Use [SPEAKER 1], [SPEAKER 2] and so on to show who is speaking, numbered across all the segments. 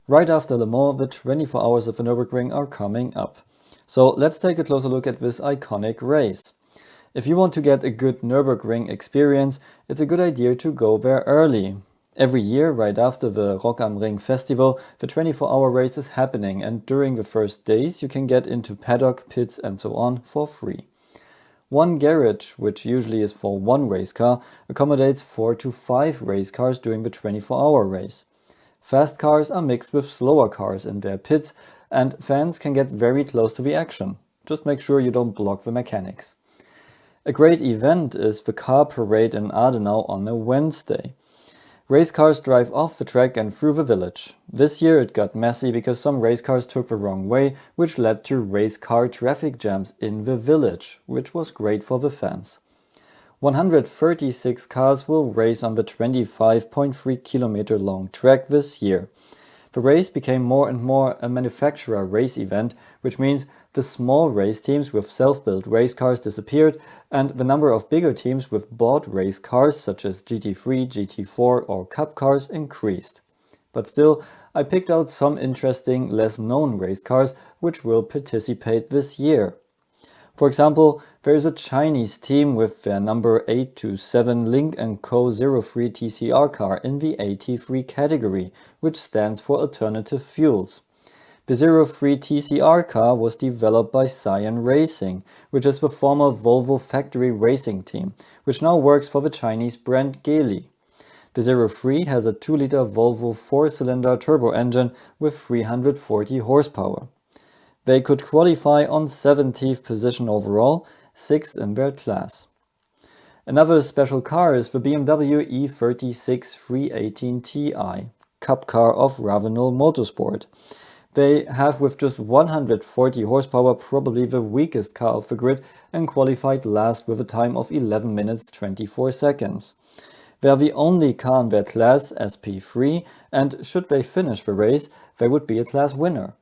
[SPEAKER 1] Right after Le Mans, the 24 hours of the Nürburgring are coming up. So let's take a closer look at this iconic race. If you want to get a good Nürburgring experience, it's a good idea to go there early. Every year, right after the Rock am Ring festival, the 24-hour race is happening, and during the first days you can get into paddock, pits and so on for free. One garage, which usually is for one race car, accommodates 4 to 5 race cars during the 24-hour race. Fast cars are mixed with slower cars in their pits, and fans can get very close to the action. Just make sure you don't block the mechanics. A great event is the car parade in Adenau on a Wednesday. Race cars drive off the track and through the village. This year it got messy because some race cars took the wrong way, which led to race car traffic jams in the village, which was great for the fans. 136 cars will race on the 25.3 kilometer long track this year. The race became more and more a manufacturer race event, which means the small race teams with self-built race cars disappeared and the number of bigger teams with bought race cars such as GT3, GT4 or Cup cars increased. But still, I picked out some interesting, less known race cars which will participate this year. For example, there is a Chinese team with their number 827 Link & Co. 03 TCR car in the AT3 category, which stands for Alternative Fuels. The 03 TCR car was developed by Cyan Racing, which is the former Volvo factory racing team, which now works for the Chinese brand Geely. The 03 has a 2-liter Volvo 4-cylinder turbo engine with 340 horsepower. They could qualify on 17th position overall, 6th in their class. Another special car is the BMW E36 318 Ti, Cup car of Ravenel Motorsport. They have with just 140 horsepower probably the weakest car of the grid and qualified last with a time of 11 minutes 24 seconds. They are the only car in their class SP3 and should they finish the race, they would be a class winner.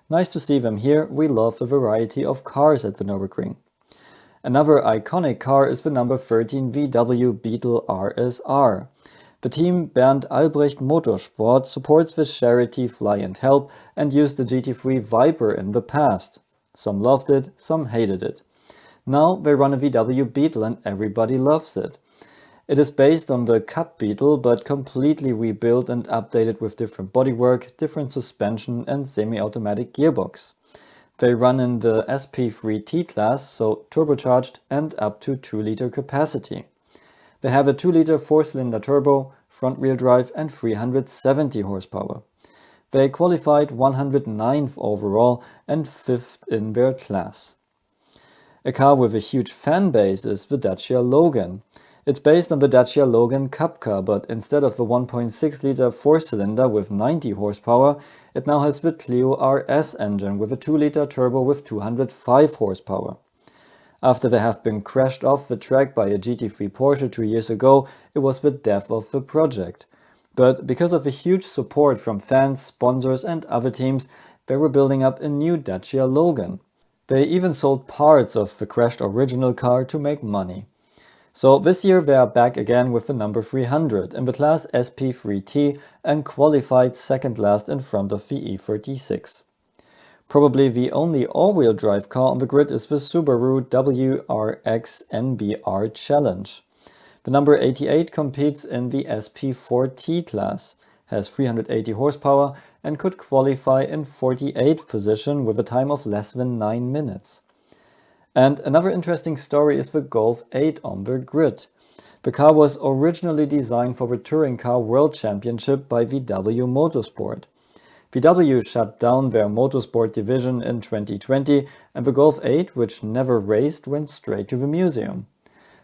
[SPEAKER 1] Nice to see them here, we love the variety of cars at the Nürburgring. Another iconic car is the number 13 VW Beetle RSR. The team Bernd Albrecht Motorsport supports the charity Fly and Help and used the GT3 Viper in the past. Some loved it, some hated it. Now they run a VW Beetle and everybody loves it. It is based on the Cup Beetle but completely rebuilt and updated with different bodywork, different suspension and semi-automatic gearbox. They run in the SP3T class, so turbocharged and up to 2-liter capacity. They have a 2-liter 4-cylinder turbo, front-wheel drive and 370 horsepower. They qualified 109th overall and 5th in their class. A car with a huge fan base is the Dacia Logan. It's based on the Dacia Logan Cup car, but instead of the 1.6-liter 4-cylinder with 90 horsepower, it now has the Clio RS engine with a 2-liter turbo with 205 horsepower. After they have been crashed off the track by a GT3 Porsche 2 years ago, it was the death of the project. But because of the huge support from fans, sponsors and other teams, they were building up a new Dacia Logan. They even sold parts of the crashed original car to make money. So this year they are back again with the number 300 in the class SP3T and qualified second last in front of the E36. Probably the only all-wheel drive car on the grid is the Subaru WRX NBR Challenge. The number 88 competes in the SP4T class, has 380 horsepower and could qualify in 48th position with a time of less than 9 minutes. And another interesting story is the Golf 8 on the grid. The car was originally designed for the Touring Car World Championship by VW Motorsport. VW shut down their motorsport division in 2020 and the Golf 8, which never raced, went straight to the museum.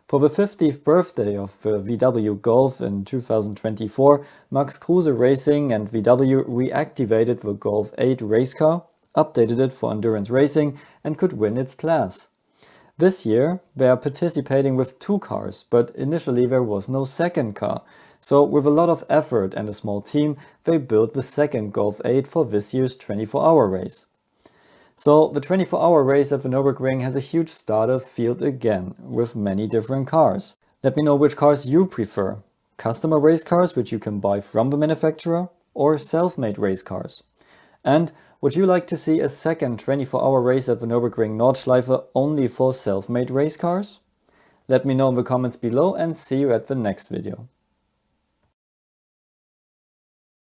[SPEAKER 1] For the 50th birthday of the VW Golf in 2024, Max Kruse Racing and VW reactivated the Golf 8 race car, updated it for endurance racing and could win its class. This year they are participating with 2 cars, but initially there was no second car, so with a lot of effort and a small team they built the second Golf 8 for this year's 24-hour race. So the 24-hour race at the Nürburgring has a huge starter field again, with many different cars. Let me know which cars you prefer. Customer race cars which you can buy from the manufacturer, or self-made race cars? And would you like to see a second 24-hour race at the Nürburgring Nordschleife only for self-made race cars? Let me know in the comments below and see you at the next video.